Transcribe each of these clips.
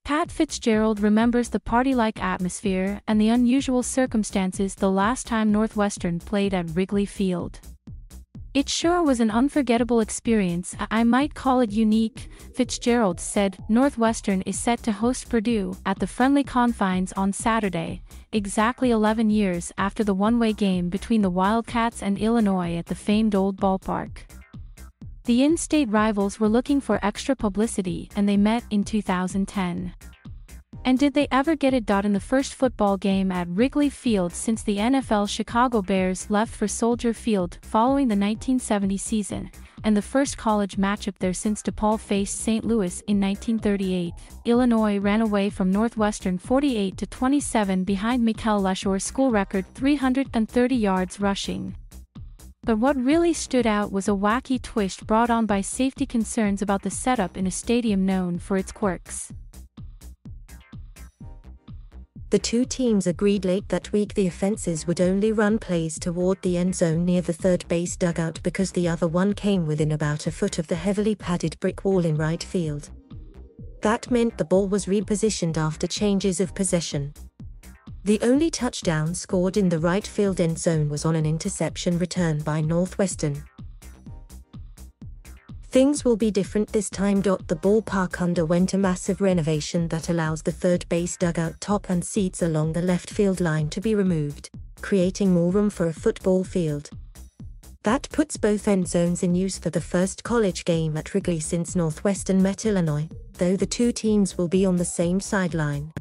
Pat Fitzgerald remembers the party-like atmosphere and the unusual circumstances the last time Northwestern played at Wrigley Field. "It sure was an unforgettable experience. I might call it unique," Fitzgerald said. Northwestern is set to host Purdue at the Friendly Confines on Saturday, exactly 11 years after the one-way game between the Wildcats and Illinois at the famed old ballpark. The in-state rivals were looking for extra publicity, and they met in 2010. And did they ever get it? In the first football game at Wrigley Field since the NFL Chicago Bears left for Soldier Field following the 1970 season, and the first college matchup there since DePaul faced St. Louis in 1938, Illinois ran away from Northwestern 48-27 behind Mikel Leshour's school record 330 yards rushing. But what really stood out was a wacky twist brought on by safety concerns about the setup in a stadium known for its quirks. The two teams agreed late that week the offenses would only run plays toward the end zone near the third base dugout because the other one came within about a foot of the heavily padded brick wall in right field. That meant the ball was repositioned after changes of possession. The only touchdown scored in the right field end zone was on an interception return by Northwestern. Things will be different this time. The ballpark underwent a massive renovation that allows the third base dugout top and seats along the left field line to be removed, creating more room for a football field. That puts both end zones in use for the first college game at Wrigley since Northwestern met Illinois, though the two teams will be on the same sideline.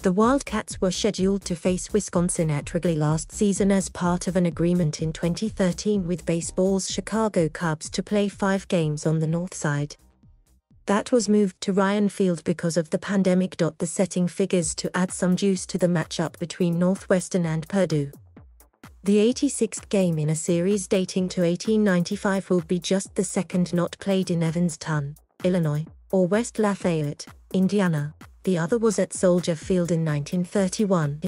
The Wildcats were scheduled to face Wisconsin at Wrigley last season as part of an agreement in 2013 with baseball's Chicago Cubs to play 5 games on the north side. That was moved to Ryan Field because of the pandemic. The setting figures to add some juice to the matchup between Northwestern and Purdue. The 86th game in a series dating to 1895 will be just the second not played in Evanston, Illinois, or West Lafayette, Indiana. The other was at Soldier Field in 1931.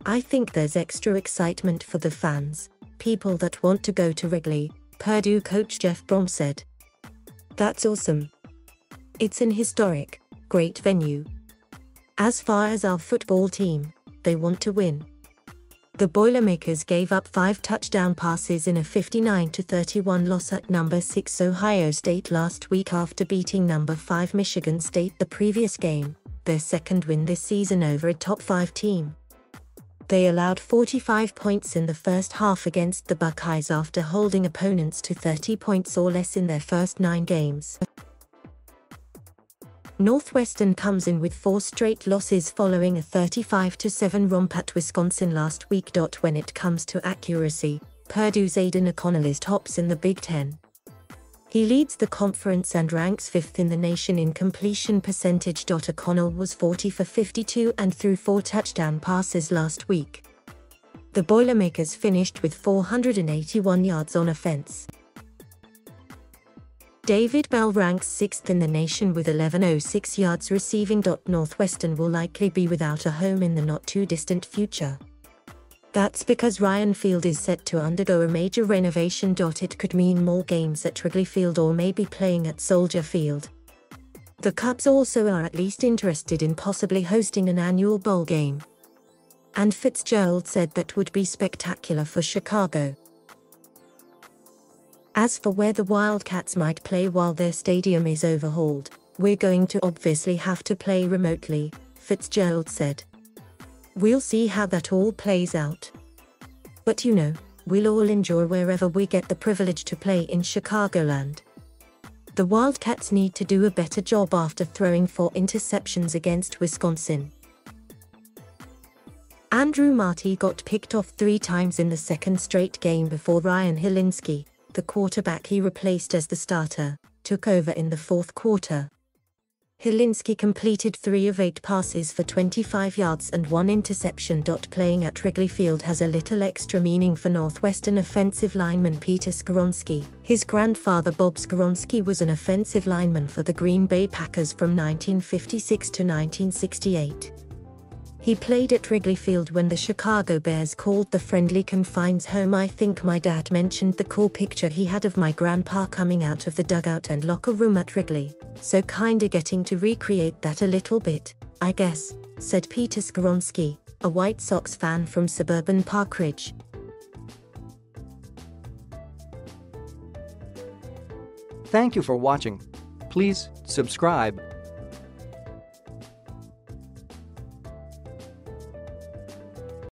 "I think there's extra excitement for the fans, people that want to go to Wrigley," Purdue coach Jeff Brom said. "That's awesome. It's an historic, great venue. As far as our football team, they want to win." The Boilermakers gave up 5 touchdown passes in a 59-31 loss at number 6 Ohio State last week after beating number 5 Michigan State the previous game, their second win this season over a top 5 team. They allowed 45 points in the first half against the Buckeyes after holding opponents to 30 points or less in their first 9 games. Northwestern comes in with 4 straight losses following a 35-7 romp at Wisconsin last week. When it comes to accuracy, Purdue's Aiden O'Connell is tops in the Big Ten. He leads the conference and ranks 5th in the nation in completion percentage. O'Connell was 40 for 52 and threw 4 touchdown passes last week. The Boilermakers finished with 481 yards on offense. David Bell ranks 6th in the nation with 1106 yards receiving. Northwestern will likely be without a home in the not-too-distant future. That's because Ryan Field is set to undergo a major renovation. It could mean more games at Wrigley Field or maybe playing at Soldier Field. The Cubs also are at least interested in possibly hosting an annual bowl game. And Fitzgerald said that would be spectacular for Chicago. As for where the Wildcats might play while their stadium is overhauled, "We're going to obviously have to play remotely," Fitzgerald said. "We'll see how that all plays out. But we'll all enjoy wherever we get the privilege to play in Chicagoland." The Wildcats need to do a better job after throwing 4 interceptions against Wisconsin. Andrew Marty got picked off 3 times in the second straight game before Ryan Hilinski, the quarterback he replaced as the starter, took over in the fourth quarter. Hilinski completed 3 of 8 passes for 25 yards and 1 interception. Playing at Wrigley Field has a little extra meaning for Northwestern offensive lineman Peter Skoronski. His grandfather Bob Skoronski was an offensive lineman for the Green Bay Packers from 1956 to 1968. He played at Wrigley Field when the Chicago Bears called the Friendly Confines home. I think my dad mentioned the cool picture he had of my grandpa coming out of the dugout and locker room at Wrigley, so kinda getting to recreate that a little bit, I guess, said Peter Skoronsky, a White Sox fan from suburban Park Ridge. Thank you for watching. Please subscribe